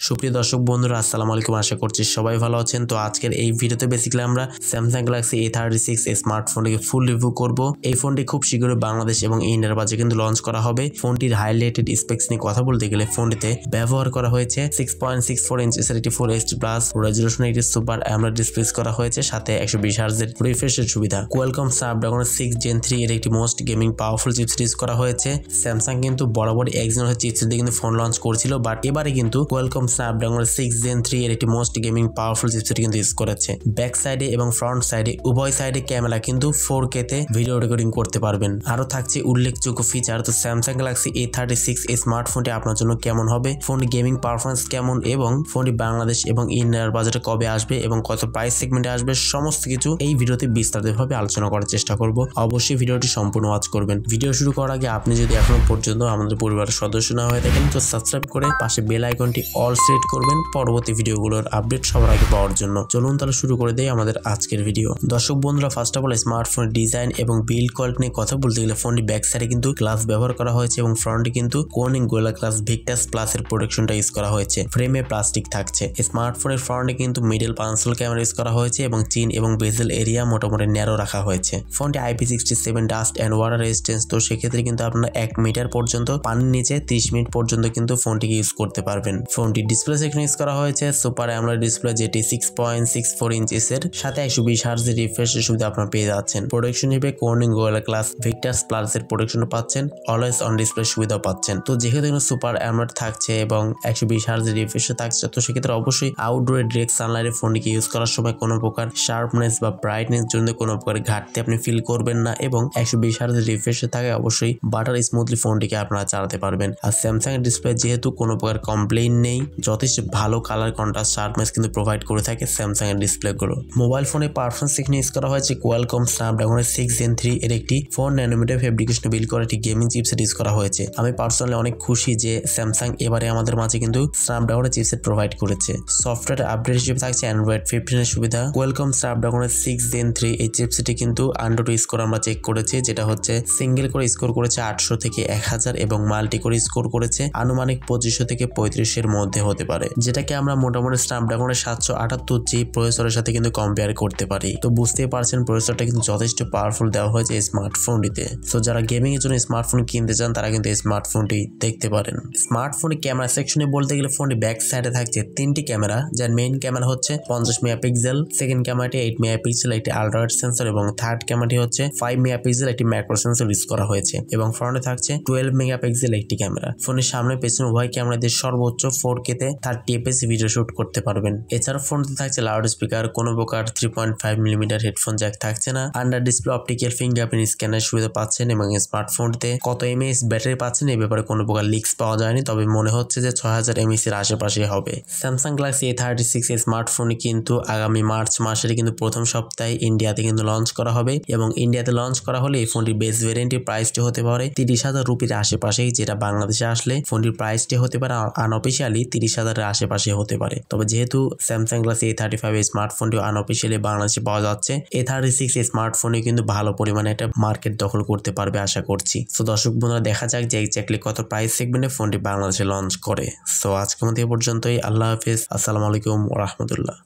সুপ্রিয় দর্শক বন্ধুরা আসসালামু আলাইকুম, আশা করছি সবাই ভালো আছেন। তো আজকের এই ভিডিওতে বেসিক্যালি আমরা স্যামসাং গ্যালাক্সি A36 স্মার্টফোনটিকে ফুল রিভিউ করব। এই ফোনটি খুব শীঘ্রই বাংলাদেশ এবং ইন্ডিয়ার বাজারে কিন্তু লঞ্চ করা হবে। ফোনটির হাইলাইটেড স্পেক্স নিয়ে কথা বলতে গেলে ফোনটিতে ব্যবহার করা হয়েছে 6.64 ইঞ্চের একটি ফুল এইচডি প্লাস রেজোলিউশন একটি সুপার অ্যামোলেড ডিসপ্লে করা হয়েছে, সাথে 120 হার্জের রিফ্রেশের সুবিধা। কোয়ালকম স্ন্যাপড্রাগন 6 Gen 3 এর একটি most gaming powerful chipset use করা হয়েছে। স্যামসাং কিন্তু বরাবরই এক্সিনোস চিপসেট দিয়ে কিন্তু ফোন লঞ্চ করেছিল, বাট এবারে কিন্তু কোয়ালকম স্ন্যাপড্রাগন 6 Gen 3 এর একটি মোস্ট গেমিং পাওয়ারফুল চিপসেট কিন্তু ইউজ করেছে। ব্যাক সাইডে এবং ফ্রন্ট সাইডে উভয় সাইডে ক্যামেরা কিন্তু 4K তে ভিডিও রেকর্ডিং করতে পারবেন। আরো থাকছে উল্লেখযোগ্য ফিচার। তো স্যামসাং গ্যালাক্সি A36 স্মার্টফোনটি আপনার জন্য কেমন হবে, ফোনটি গেমিং পারফরমেন্স কেমন এবং ফোনটি বাংলাদেশ এবং ইন্ডিয়ার বাজারে কবে আসবে এবং কত প্রাইস সেগমেন্টে আসবে, সমস্ত কিছু এই ভিডিওতে বিস্তারিতভাবে আলোচনা করার চেষ্টা করব। অবশ্যই ভিডিওটি সম্পূর্ণ ওয়াচ করবেন। ভিডিও শুরু করার আগে আপনি যদি এখনো পর্যন্ত আমাদের পরিবারের সদস্য না হয়ে থাকেন তো সাবস্ক্রাইব করে পাশে বেল আইকনটি অল সেট করবেন পরবর্তী ভিডিওগুলোর আপডেট সবার আগে পাওয়ার জন্য। চলুন তাহলে শুরু করে দেই আমাদের আজকের ভিডিও। দর্শক বন্ধুরা, ফার্স্ট অফ অল স্মার্টফোনের ডিজাইন এবং বিল্ড কোয়ালিটি নিয়ে কথা বলতে গেলে ফোনটি ব্যাক সাইডে কিন্তু গ্লাস ব্যবহার করা হয়েছে এবং ফ্রন্টে কিন্তু Corning gorilla glass Victus plus এর প্রোটেকশনটা ইউজ করা হয়েছে। ফ্রেমে প্লাস্টিক থাকছে। স্মার্টফোনের ফ্রন্টে কিন্তু মিডল পাঁচল ক্যামেরা ইউজ করা হয়েছে এবং চিন এবং বেজেল এরিয়া মোটামুটি ন্যারো রাখা হয়েছে। ফোনটি IP67 dust and water resistance, তো সেক্ষেত্রে কিন্তু আপনারা 1 মিটার পর্যন্ত পানির নিচে 30 মিনিট পর্যন্ত কিন্তু ফোনটিকে ইউজ করতে পারবেন। ফোনটি ডিসপ্লে সেকশন ইউজ করা হয়েছে সুপার অ্যামোলেড ডিসপ্লে, যেটি 6.64 ইঞ্চের সাথে 120 হার্জের রিফ্রেশের সুবিধা আপনারা পেয়ে যাচ্ছেন। প্রোটেকশন হিসেবে Corning gorilla glass Victus plus এর প্রোটেকশন পাচ্ছেন, অলওয়েজ অন ডিসপ্লে সুবিধা পাচ্ছেন। তো যেহেতু সুপার অ্যামোলেড থাকছে এবং 120 হার্জের রিফ্রেশ থাকছে, তো সেক্ষেত্রে অবশ্যই আউটডোরে ডিরেক্ট সানলাইটে ফোনটিকে ইউজ করার সময় কোনো প্রকার শার্পনেস বা ব্রাইটনেস জন্য কোনো প্রকার ঘাটতি আপনি ফিল করবেন না এবং 120 হার্জের রিফ্রেশে থাকে অবশ্যই বাটার স্মুথলি ফোনটিকে আপনারা চালাতে পারবেন। আর স্যামসাং এর ডিসপ্লে যেহেতু কোনো প্রকার কমপ্লেইন নেই, যথেষ্ট ভালো কালার কন্ট্রাস্ট শার্পনেস কিন্তু প্রোভাইড করে থাকে স্যামসাং এর ডিসপ্লে গুলো। মোবাইল ফোনে পারফরমেন্স সেকশনে ইউজ করা হয়েছে কোয়ালকম স্ন্যাপড্রাগনের 6 Gen 3 এর একটি 4 ন্যানোমিটার ফেব্রিকেশন বিল্ড করা একটি গেমিং চিপসেট ইউজ করা হয়েছে। আমি পার্সোনালি অনেক খুশি যে স্যামসাং এবারে আমাদের মাঝে কিন্তু স্ন্যাপড্রাগনের চিপসেট প্রোভাইড করেছে। সফটওয়্যার আপডেট হিসেবে থাকছে অ্যান্ড্রয়েড 15 এর সুবিধা। কোয়ালকম স্ন্যাপড্রাগনের 6 Gen 3 এই চিপসেটটি কিন্তু আন্ডারটু স্কোর আমরা চেক করেছি, যেটা হচ্ছে সিঙ্গেল করে স্কোর করেছে 800 থেকে 1000 এবং মাল্টি করে স্কোর করেছে আনুমানিক 2500 থেকে 35 এর মধ্যে হতে পারে, যেটাকে আমরা মোটামুটি স্ন্যাপড্রাগনের 778G প্রসেসরের সাথে কিন্তু কম্পেয়ার করতে পারি। তো বুঝতেই পারছেন প্রসেসরটা কিন্তু যথেষ্ট পাওয়ারফুল দেওয়া হয়েছে এই স্মার্টফোনটিতে। তো যারা গেমিং এর জন্য স্মার্টফোন কিনতে চান তারা কিন্তু এই স্মার্টফোনটি দেখতে পারেন। স্মার্টফোনের ক্যামেরা সেকশনে বলতে গেলে ফোনটি ব্যাক সাইডে থাকছে 3টি ক্যামেরা, যার মেইন ক্যামেরা হচ্ছে 50 মেগাপিক্সেল, সেকেন্ড ক্যামেরাটি 8 মেগাপিক্সেল একটি আল্ট্রা ওয়াইড সেন্সর এবং থার্ড ক্যামেরাটি হচ্ছে 5 মেগাপিক্সেল একটি ম্যাক্রো সেন্সর ইউজ করা হয়েছে এবং ফ্রন্টে থাকছে 12 মেগাপিক্সেল একটি ক্যামেরা। ফোনের সামনে পেছনে উভয় ক্যামেরা দিয়ে সর্বোচ্চ 4K তে 30 fps ভিডিও শুট করতে পারবেন। এছাড়া ফোনটিতে থাকছে লাউড স্পিকার, কোনো প্রকার 3.5 মিলিমিটার হেডফোন জ্যাক থাকছে না। আন্ডার ডিসপ্লে অপটিক্যাল ফিঙ্গারপ্রিন্ট স্ক্যানের সুবিধা পাচ্ছেন এবং স্মার্টফোনটিতে কত এমএএইচ ব্যাটারি পাচ্ছেন এই ব্যাপারে কোনো প্রকার লিক্স পাওয়া যায়নি, তবে মনে হচ্ছে যে 6000 mAh এর আশেপাশে হবে। স্যামসাং গ্যালাক্সি A36 স্মার্টফোনটি কিন্তু আগামী মার্চ মাসের কিন্তু প্রথম সপ্তাহে ইন্ডিয়াতে কিন্তু লঞ্চ করা হবে এবং ইন্ডিয়াতে লঞ্চ করা হলে এই ফোনটির বেস ভেরিয়েন্টের প্রাইসটি হতে পারে 30,000 রুপির আশেপাশেই, যেটা বাংলাদেশে আসলে ফোনটির প্রাইসটি হতে পারে আনঅফিশিয়ালি 30,000 এর আশেপাশে হতে পারে। তবে যেহেতু স্যামসাং গ্যালাক্সি A35 স্মার্টফোনটি আনঅফিশিয়ালি বাংলাদেশে পাওয়া যাচ্ছে, A36 স্মার্টফোনে কিন্তু ভালো পরিমাণে একটা মার্কেট দখল করতে পারবে আশা করছি। তো দর্শক বন্ধুরা, দেখা যাক যে এক্স্যাক্টলি কত প্রাইস সেগমেন্টে ফোনটি বাংলাদেশে লঞ্চ করে। সো আজকের মতো এ পর্যন্তই। আল্লাহ হাফেজ, আসসালামু আলাইকুম ওয়া রাহমাতুল্লাহ।